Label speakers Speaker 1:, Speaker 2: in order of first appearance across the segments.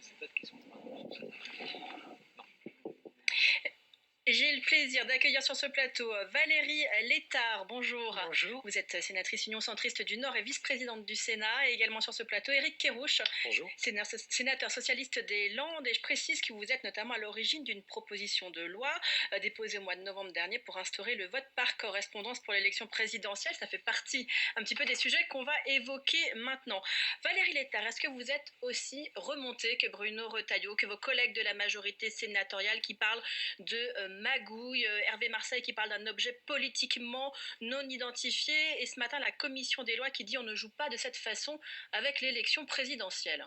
Speaker 1: ces dates qui sont pas.
Speaker 2: J'ai le plaisir d'accueillir sur ce plateau Valérie Létard. Bonjour.
Speaker 1: Bonjour.
Speaker 2: Vous êtes sénatrice Union centriste du Nord et vice-présidente du Sénat. Et également sur ce plateau, Éric Kerrouche.
Speaker 1: Bonjour.
Speaker 2: Sénateur socialiste des Landes. Et je précise que vous êtes notamment à l'origine d'une proposition de loi déposée au mois de novembre dernier pour instaurer le vote par correspondance pour l'élection présidentielle. Ça fait partie un petit peu des sujets qu'on va évoquer maintenant. Valérie Létard, est-ce que vous êtes aussi remontée que Bruno Retailleau, que vos collègues de la majorité sénatoriale qui parlent de magouille, Hervé Marseille qui parle d'un objet politiquement non identifié, et ce matin la commission des lois qui dit on ne joue pas de cette façon avec l'élection présidentielle.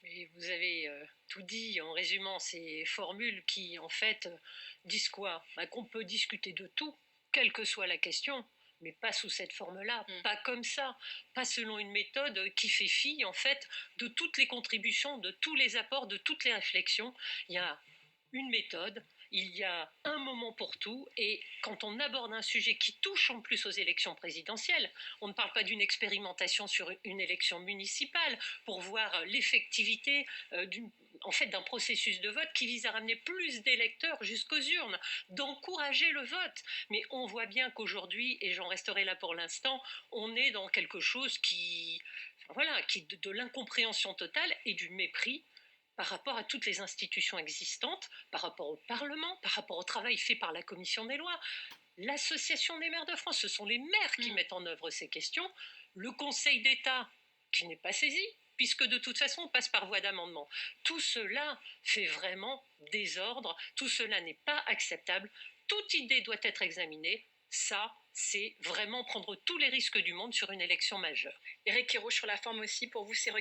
Speaker 3: Mais vous avez tout dit en résumant ces formules qui en fait disent quoi ? Qu'on peut discuter de tout, quelle que soit la question, mais pas sous cette forme-là, pas comme ça, pas selon une méthode qui fait fi en fait de toutes les contributions, de tous les apports, de toutes les réflexions. Il y a une méthode, il y a un moment pour tout, et quand on aborde un sujet qui touche en plus aux élections présidentielles, on ne parle pas d'une expérimentation sur une élection municipale pour voir l'effectivité d'un processus de vote qui vise à ramener plus d'électeurs jusqu'aux urnes, d'encourager le vote. Mais on voit bien qu'aujourd'hui, et j'en resterai là pour l'instant, on est dans quelque chose qui de l'incompréhension totale et du mépris par rapport à toutes les institutions existantes, par rapport au Parlement, par rapport au travail fait par la Commission des lois, l'Association des maires de France, ce sont les maires qui mettent en œuvre ces questions, le Conseil d'État qui n'est pas saisi, puisque de toute façon on passe par voie d'amendement. Tout cela fait vraiment désordre, tout cela n'est pas acceptable, toute idée doit être examinée, ça c'est vraiment prendre tous les risques du monde sur une élection majeure.
Speaker 2: Éric Kerrouche, sur la forme aussi, pour vous c'est